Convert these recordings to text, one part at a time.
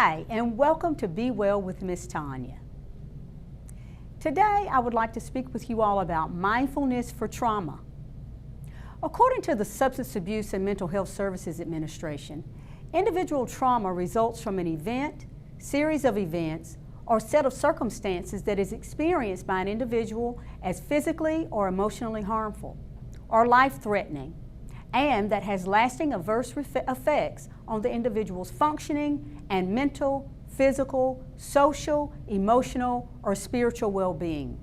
Hi, and welcome to Be Well with Miss Tonia. Today, I would like to speak with you all about mindfulness for trauma. According to the Substance Abuse and Mental Health Services Administration, individual trauma results from an event, series of events, or set of circumstances that is experienced by an individual as physically or emotionally harmful or life-threatening, and that has lasting adverse effects on the individual's functioning and mental, physical, social, emotional, or spiritual well-being.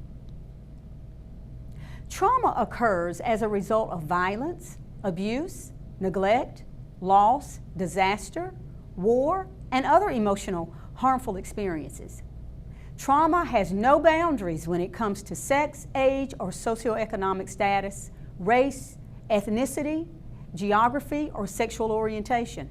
Trauma occurs as a result of violence, abuse, neglect, loss, disaster, war, and other emotional harmful experiences. Trauma has no boundaries when it comes to sex, age, or socioeconomic status, race, ethnicity, geography, or sexual orientation.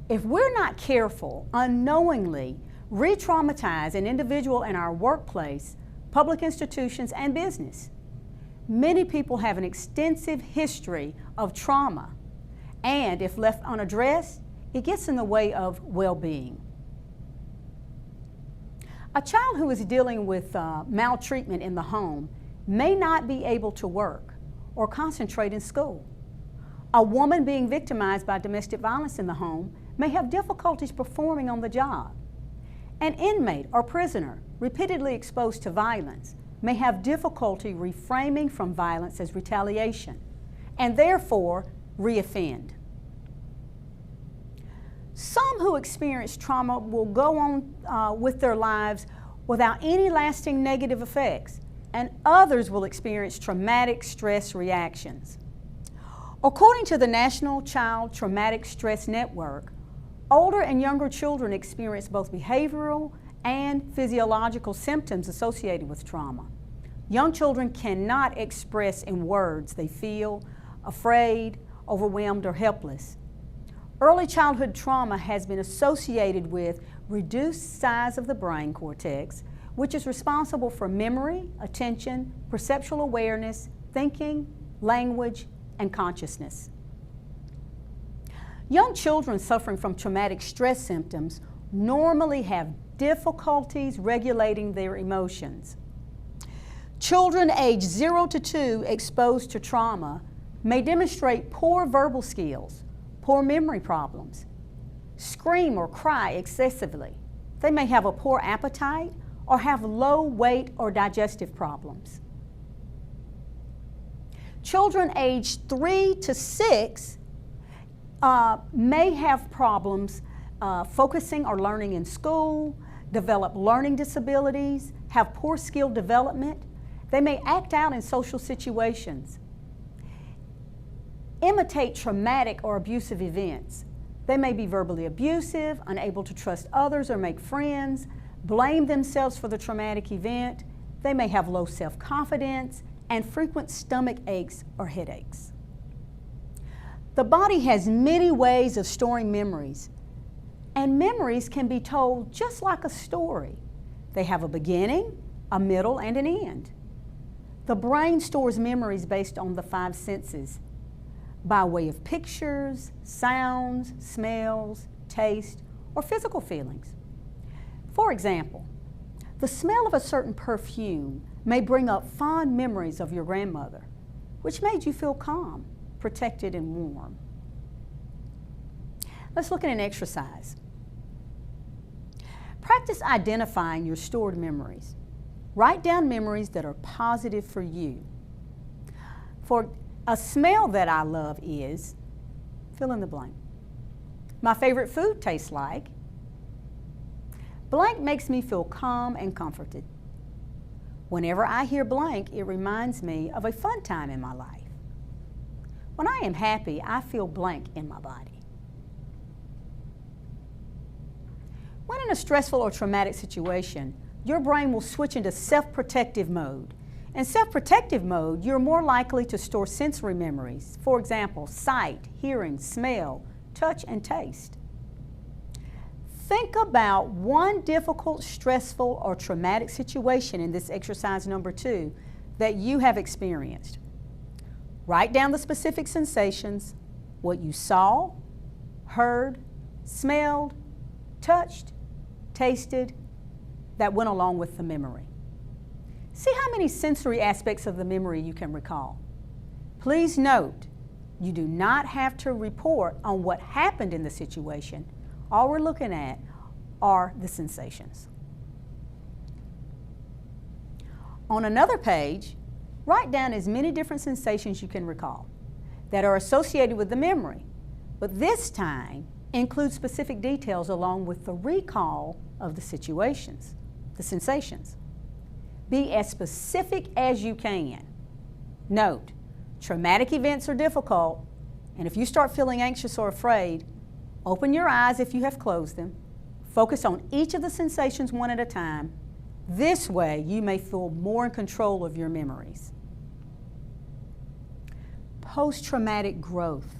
If we're not careful, unknowingly re-traumatize an individual in our workplace, public institutions, and business. Many people have an extensive history of trauma, and if left unaddressed, it gets in the way of well-being. A child who is dealing with maltreatment in the home may not be able to work or concentrate in school. A woman being victimized by domestic violence in the home may have difficulties performing on the job. An inmate or prisoner repeatedly exposed to violence may have difficulty reframing from violence as retaliation and therefore reoffend. Some who experience trauma will go on with their lives without any lasting negative effects, and others will experience traumatic stress reactions. According to the National Child Traumatic Stress Network, older and younger children experience both behavioral and physiological symptoms associated with trauma. Young children cannot express in words they feel afraid, overwhelmed, or helpless. Early childhood trauma has been associated with reduced size of the brain cortex, which is responsible for memory, attention, perceptual awareness, thinking, language, and consciousness. Young children suffering from traumatic stress symptoms normally have difficulties regulating their emotions. Children aged 0 to 2 exposed to trauma may demonstrate poor verbal skills, poor memory problems, scream or cry excessively. They may have a poor appetite or have low weight or digestive problems. Children aged 3 to 6 may have problems focusing or learning in school, develop learning disabilities, have poor skill development. They may act out in social situations, imitate traumatic or abusive events. They may be verbally abusive, unable to trust others or make friends, blame themselves for the traumatic event. They may have low self-confidence and frequent stomach aches or headaches. The body has many ways of storing memories, and memories can be told just like a story. They have a beginning, a middle, and an end. The brain stores memories based on the 5 senses by way of pictures, sounds, smells, taste, or physical feelings. For example, the smell of a certain perfume may bring up fond memories of your grandmother, which made you feel calm, protected, and warm. Let's look at an exercise. Practice identifying your stored memories. Write down memories that are positive for you. For a smell that I love is, fill in the blank. My favorite food tastes like, blank makes me feel calm and comforted. Whenever I hear blank, it reminds me of a fun time in my life. When I am happy, I feel blank in my body. When in a stressful or traumatic situation, your brain will switch into self-protective mode. In self-protective mode, you're more likely to store sensory memories. For example, sight, hearing, smell, touch, and taste. Think about one difficult, stressful, or traumatic situation in this exercise number 2 that you have experienced. Write down the specific sensations, what you saw, heard, smelled, touched, tasted, that went along with the memory. See how many sensory aspects of the memory you can recall. Please note, you do not have to report on what happened in the situation. All we're looking at are the sensations. On another page, write down as many different sensations you can recall that are associated with the memory, but this time include specific details along with the recall of the situations, the sensations. Be as specific as you can. Note, traumatic events are difficult, and if you start feeling anxious or afraid, open your eyes if you have closed them, focus on each of the sensations one at a time. This way, you may feel more in control of your memories. Post-traumatic growth.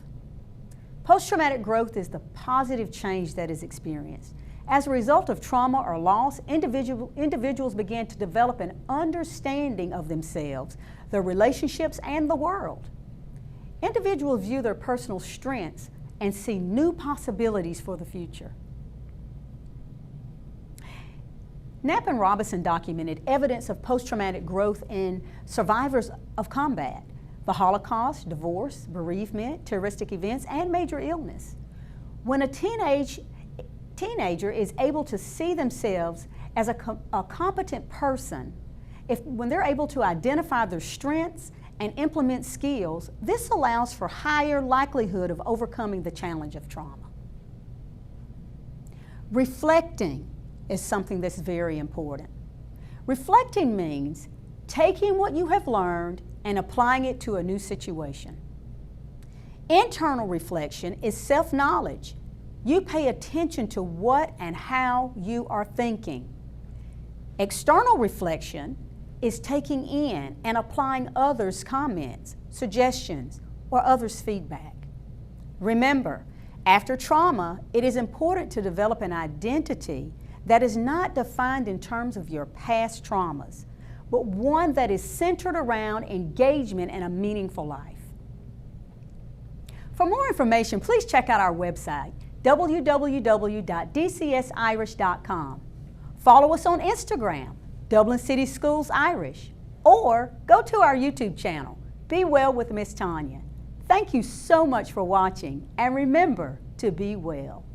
Post-traumatic growth is the positive change that is experienced. As a result of trauma or loss, individuals begin to develop an understanding of themselves, their relationships, and the world. Individuals view their personal strengths and see new possibilities for the future. Knapp and Robinson documented evidence of post-traumatic growth in survivors of combat, the Holocaust, divorce, bereavement, terroristic events, and major illness. When a teenager is able to see themselves as a competent person, when they're able to identify their strengths and implement skills, this allows for higher likelihood of overcoming the challenge of trauma. Reflecting is something that's very important. Reflecting means taking what you have learned and applying it to a new situation. Internal reflection is self-knowledge. You pay attention to what and how you are thinking. External reflection is taking in and applying others' comments, suggestions, or others' feedback. Remember, after trauma, it is important to develop an identity that is not defined in terms of your past traumas, but one that is centered around engagement in a meaningful life. For more information, please check out our website, www.dcsirish.com. Follow us on Instagram, Dublin City Schools Irish, or go to our YouTube channel, Be Well with Miss Tonia. Thank you so much for watching, and remember to be well.